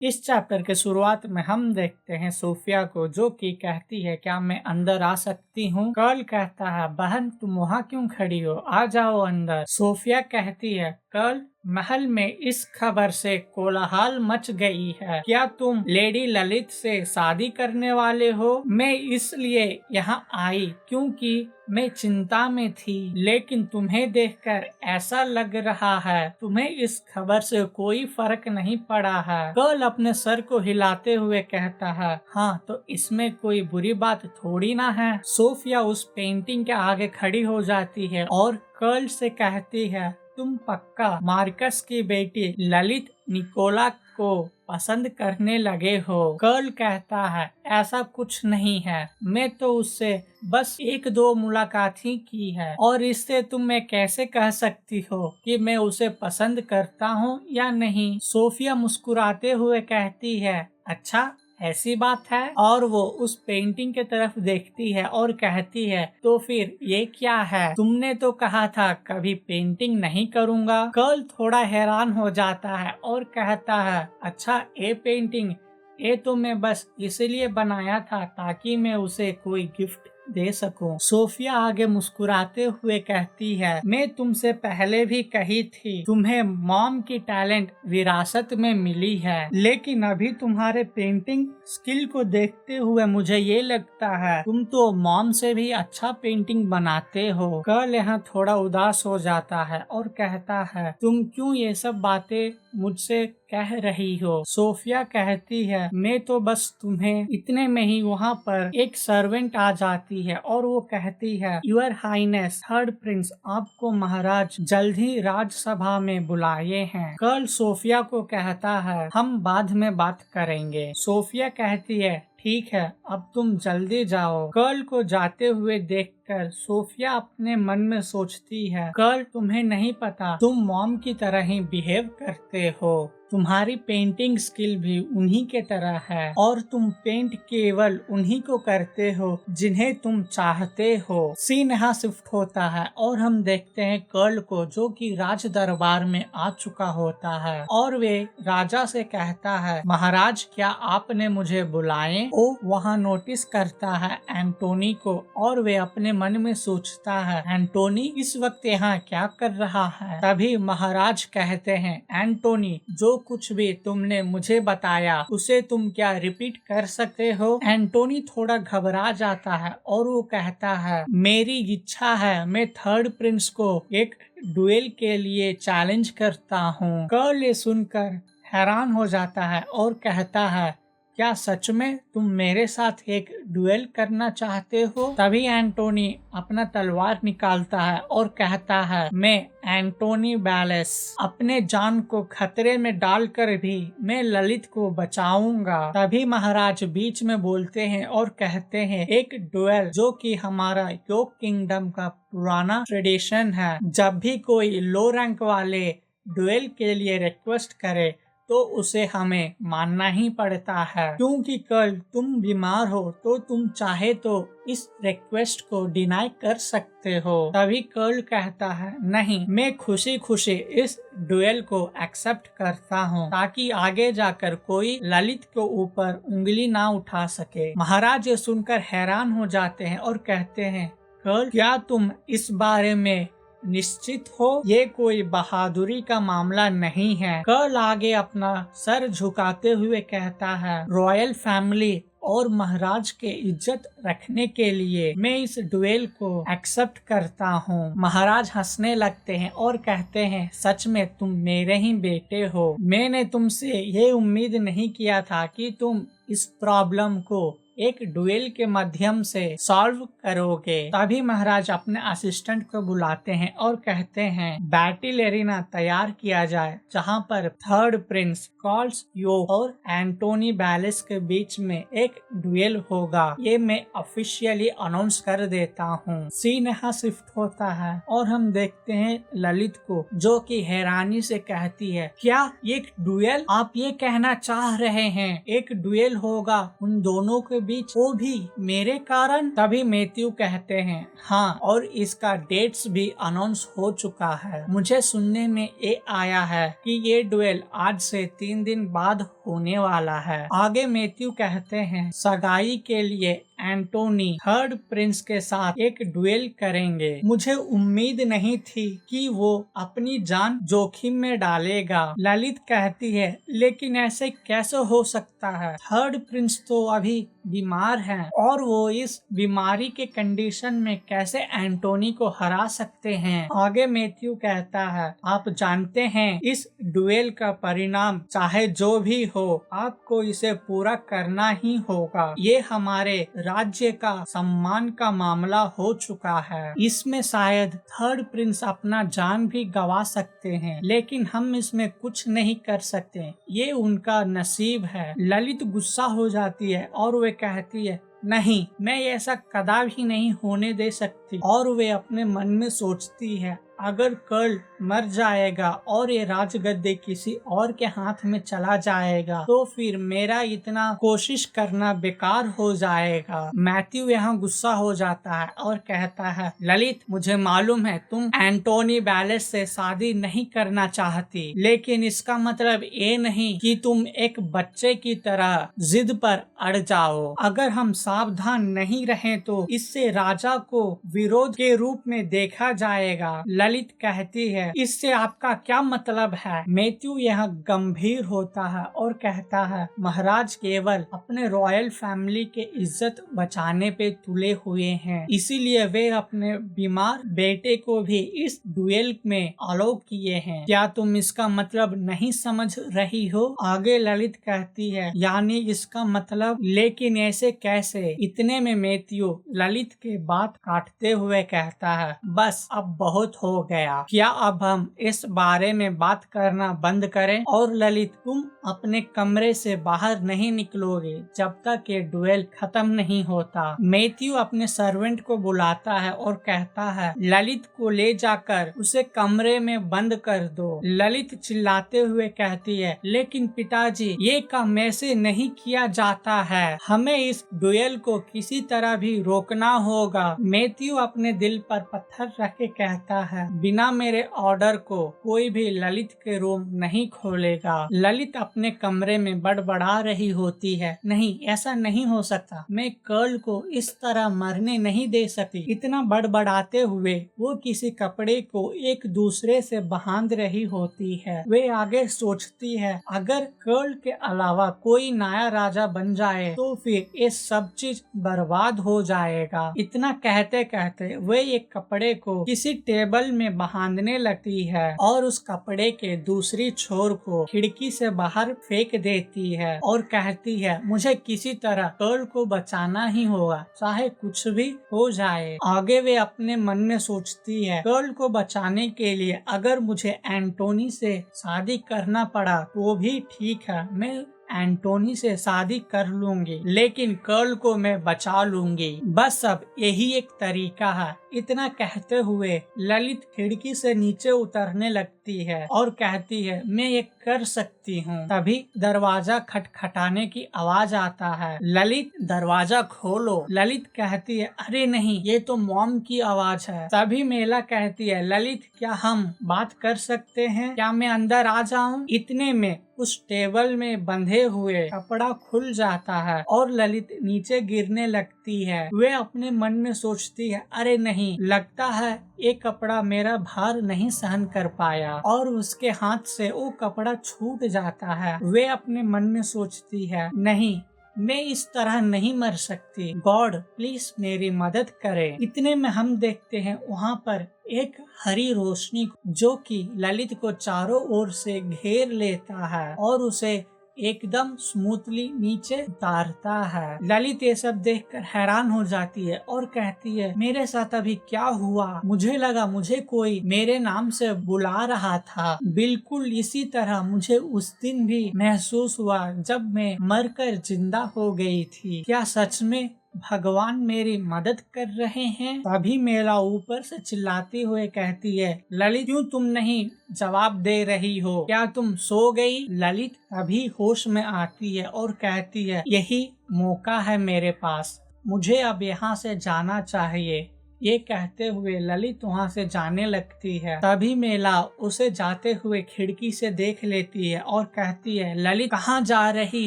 इस चैप्टर के शुरुआत में हम देखते हैं सोफिया को, जो कि कहती है क्या मैं अंदर आ सकती हूँ। कर्ल कहता है बहन तुम वहाँ क्यों खड़ी हो, आ जाओ अंदर। सोफिया कहती है कर्ल महल में इस खबर से कोलाहल मच गई है, क्या तुम लेडी ललित से शादी करने वाले हो। मैं इसलिए यहाँ आई क्योंकि मैं चिंता में थी, लेकिन तुम्हें देखकर ऐसा लग रहा है तुम्हें इस खबर से कोई फर्क नहीं पड़ा है। कर्ल अपने सर को हिलाते हुए कहता है हाँ तो इसमें कोई बुरी बात थोड़ी ना है। सोफिया उस पेंटिंग के आगे खड़ी हो जाती है और कर्ल से कहती है तुम पक्का मार्कस की बेटी ललित निकोला को पसंद करने लगे हो। कर्ल कहता है ऐसा कुछ नहीं है, मैं तो उससे बस 1-2 मुलाकात ही की है और इससे तुम मैं कैसे कह सकती हो कि मैं उसे पसंद करता हूँ या नहीं। सोफिया मुस्कुराते हुए कहती है अच्छा ऐसी बात है, और वो उस पेंटिंग के तरफ देखती है और कहती है तो फिर ये क्या है, तुमने तो कहा था कभी पेंटिंग नहीं करूँगा। कर्ल थोड़ा हैरान हो जाता है और कहता है अच्छा ये पेंटिंग, ये तो मैं बस इसलिए बनाया था ताकि मैं उसे कोई गिफ्ट दे सकूं। सोफिया आगे मुस्कुराते हुए कहती है मैं तुमसे पहले भी कही थी तुम्हें मॉम की टैलेंट विरासत में मिली है, लेकिन अभी तुम्हारे पेंटिंग स्किल को देखते हुए मुझे ये लगता है तुम तो मॉम से भी अच्छा पेंटिंग बनाते हो। कर्ल यहाँ थोड़ा उदास हो जाता है और कहता है तुम क्यों ये सब बातें मुझसे कह रही हो। सोफिया कहती है मैं तो बस तुम्हें इतने में ही वहाँ पर एक सर्वेंट आ जाती है और वो कहती है यूर हाइनेस थर्ड प्रिंस आपको महाराज जल्द ही राजसभा में बुलाए हैं। कर्ल सोफिया को कहता है हम बाद में बात करेंगे। सोफिया कहती है ठीक है अब तुम जल्दी जाओ। कर्ल को जाते हुए देखकर सोफिया अपने मन में सोचती है कर्ल तुम्हें नहीं पता तुम मॉम की तरह ही बिहेव करते हो, तुम्हारी पेंटिंग स्किल भी उन्हीं के तरह है और तुम पेंट केवल उन्हीं को करते हो जिन्हें तुम चाहते हो। सीन यहाँ शिफ्ट होता है और हम देखते हैं कर्ल को जो कि राज दरबार में आ चुका होता है और वे राजा से कहता है महाराज क्या आपने मुझे बुलाए। वो वहाँ नोटिस करता है एंटोनी को और वे अपने मन में सोचता है एंटोनी इस वक्त यहाँ क्या कर रहा है। तभी महाराज कहते हैं एंटोनी जो कुछ भी तुमने मुझे बताया उसे तुम क्या रिपीट कर सकते हो। एंटोनी थोड़ा घबरा जाता है और वो कहता है मेरी इच्छा है मैं थर्ड प्रिंस को एक डुएल के लिए चैलेंज करता हूँ। कर्ल ये सुनकर हैरान हो जाता है और कहता है क्या सच में तुम मेरे साथ एक डुएल करना चाहते हो। तभी एंटोनी अपना तलवार निकालता है और कहता है मैं एंटोनी बैलेस अपने जान को खतरे में डालकर भी मैं ललित को बचाऊंगा। तभी महाराज बीच में बोलते हैं और कहते हैं एक डुएल जो कि हमारा योक किंगडम का पुराना ट्रेडिशन है, जब भी कोई लो रैंक वाले डुएल के लिए रिक्वेस्ट करे तो उसे हमें मानना ही पड़ता है, क्योंकि कल तुम बीमार हो तो तुम चाहे तो इस रिक्वेस्ट को डिनाई कर सकते हो। तभी कर्ल कहता है नहीं मैं खुशी खुशी इस डुएल को एक्सेप्ट करता हूँ ताकि आगे जाकर कोई ललित के ऊपर उंगली ना उठा सके। महाराज ये सुनकर हैरान हो जाते हैं और कहते हैं कर्ल क्या तुम इस बारे में निश्चित हो, ये कोई बहादुरी का मामला नहीं है। कर्ल आगे अपना सर झुकाते हुए कहता है रॉयल फैमिली और महाराज के इज्जत रखने के लिए मैं इस डुएल को एक्सेप्ट करता हूँ। महाराज हंसने लगते हैं और कहते हैं सच में तुम मेरे ही बेटे हो, मैंने तुमसे ये उम्मीद नहीं किया था कि तुम इस प्रॉब्लम को एक डुएल के माध्यम से सॉल्व करोगे। तभी महाराज अपने असिस्टेंट को बुलाते हैं और कहते हैं बैटल एरिना तैयार किया जाए जहां पर थर्ड प्रिंस कॉल्स यो और एंटोनी बैलेस के बीच में एक डुएल होगा, ये मैं ऑफिशियली अनाउंस कर देता हूँ। सीन यहाँ शिफ्ट होता है और हम देखते हैं ललित को जो कि हैरानी से कहती है क्या एक डुएल, आप ये कहना चाह रहे हैं एक डुएल होगा उन दोनों के बीच, वो भी मेरे कारण। तभी मैथ्यू कहते हैं हाँ और इसका डेट्स भी अनाउंस हो चुका है, मुझे सुनने में ये आया है कि ये डुएल आज से 3 दिन बाद होने वाला है। आगे मैथ्यू कहते हैं सगाई के लिए एंटोनी थर्ड प्रिंस के साथ एक ड्यूएल करेंगे। मुझे उम्मीद नहीं थी कि वो अपनी जान जोखिम में डालेगा। ललित कहती है लेकिन ऐसे कैसे हो सकता है, थर्ड प्रिंस तो अभी बीमार हैं और वो इस बीमारी के कंडीशन में कैसे एंटोनी को हरा सकते हैं। आगे मैथ्यू कहता है आप जानते हैं इस ड्यूएल का परिणाम चाहे जो भी हो आपको इसे पूरा करना ही होगा। ये हमारे राज्य का सम्मान का मामला हो चुका है। इसमें शायद थर्ड प्रिंस अपना जान भी गंवा सकते हैं लेकिन हम इसमें कुछ नहीं कर सकते, ये उनका नसीब है। ललित गुस्सा हो जाती है और वे कहती है नहीं, मैं ऐसा कदापि नहीं होने दे सकती। और वे अपने मन में सोचती है अगर कर्ल मर जाएगा और ये राजगद्दी किसी और के हाथ में चला जाएगा तो फिर मेरा इतना कोशिश करना बेकार हो जाएगा। मैथ्यू यहाँ गुस्सा हो जाता है और कहता है ललित मुझे मालूम है तुम एंटोनी बैलेस से शादी नहीं करना चाहती, लेकिन इसका मतलब ये नहीं कि तुम एक बच्चे की तरह जिद पर अड़ जाओ। अगर हम सावधान नहीं रहें तो इससे राजा को विरोध के रूप में देखा जाएगा। ललित कहती है इससे आपका क्या मतलब है। मैथ्यू यह गंभीर होता है और कहता है महाराज केवल अपने रॉयल फैमिली के इज्जत बचाने पे तुले हुए हैं, इसीलिए वे अपने बीमार बेटे को भी इस ड्यूएल में अलाउ किए हैं। क्या तुम इसका मतलब नहीं समझ रही हो। आगे ललित कहती है यानी इसका मतलब, लेकिन ऐसे कैसे। इतने में मैथ्यू ललित के बात काटते हुए कहता है बस अब बहुत हो गया, क्या अब हम इस बारे में बात करना बंद करें। और ललित तुम अपने कमरे से बाहर नहीं निकलोगे जब तक ये ड्यूएल खत्म नहीं होता। मैथ्यू अपने सर्वेंट को बुलाता है और कहता है ललित को ले जाकर उसे कमरे में बंद कर दो। ललित चिल्लाते हुए कहती है लेकिन पिताजी ये काम ऐसे नहीं किया जाता है, हमें इस ड्यूएल को किसी तरह भी रोकना होगा। मैथ्यू अपने दिल पर पत्थर रख के कहता है बिना मेरे ऑर्डर को कोई भी ललित के रूम नहीं खोलेगा। ललित अपने कमरे में बड़बड़ा रही होती है नहीं ऐसा नहीं हो सकता, मैं कर्ल को इस तरह मरने नहीं दे सकती। इतना बड़बड़ाते हुए वो किसी कपड़े को एक दूसरे से बांध रही होती है। वे आगे सोचती है अगर कर्ल के अलावा कोई नया राजा बन जाए तो फिर ये सब चीज बर्बाद हो जाएगा। इतना कहते कहते वे एक कपड़े को किसी टेबल में बांधने लगती है और उस कपड़े के दूसरी छोर को खिड़की से बाहर फेंक देती है और कहती है मुझे किसी तरह कर्ल को बचाना ही होगा चाहे कुछ भी हो जाए। आगे वे अपने मन में सोचती है कर्ल को बचाने के लिए अगर मुझे एंटोनी से शादी करना पड़ा तो भी ठीक है, मैं एंटोनी से शादी कर लूंगी लेकिन कर्ल को मैं बचा लूंगी, बस अब यही एक तरीका है। इतना कहते हुए ललित खिड़की से नीचे उतरने लगती है और कहती है मैं ये कर सकती हूँ। तभी दरवाजा खटखटाने की आवाज आता है। ललित दरवाजा खोलो। ललित कहती है अरे नहीं ये तो मॉम की आवाज है। तभी मेला कहती है ललित क्या हम बात कर सकते हैं, क्या मैं अंदर आ जाऊँ। इतने में उस टेबल में बंधे हुए कपड़ा खुल जाता है और ललित नीचे गिरने लगती है। वे अपने मन में सोचती है अरे नहीं, लगता है ये कपड़ा मेरा भार नहीं सहन कर पाया और उसके हाथ से वो कपड़ा छूट जाता है। वे अपने मन में सोचती है नहीं, मैं इस तरह नहीं मर सकती, गॉड प्लीज मेरी मदद करें। इतने में हम देखते हैं वहाँ पर एक हरी रोशनी जो कि ललित को चारों ओर से घेर लेता है और उसे एकदम स्मूथली नीचे उतारता है। ललित ये सब देखकर हैरान हो जाती है और कहती है मेरे साथ अभी क्या हुआ, मुझे लगा मुझे कोई मेरे नाम से बुला रहा था। बिल्कुल इसी तरह मुझे उस दिन भी महसूस हुआ जब मैं मरकर जिंदा हो गई थी। क्या सच में भगवान मेरी मदद कर रहे हैं। तभी मेला ऊपर से चिल्लाती हुए कहती है ललित क्यों तुम नहीं जवाब दे रही हो, क्या तुम सो गई। ललित अभी होश में आती है और कहती है यही मौका है मेरे पास, मुझे अब यहाँ से जाना चाहिए। ये कहते हुए ललित वहाँ से जाने लगती है। तभी मेला उसे जाते हुए खिड़की से देख लेती है और कहती है, ललित कहाँ जा रही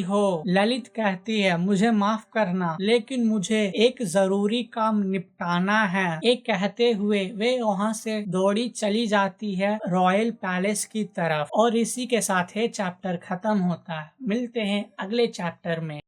हो? ललित कहती है, मुझे माफ करना, लेकिन मुझे एक जरूरी काम निपटाना है। ये कहते हुए वे वहाँ से दौड़ी चली जाती है रॉयल पैलेस की तरफ। और इसी के साथ ये चैप्टर खत्म होता है। मिलते हैं अगले चैप्टर में।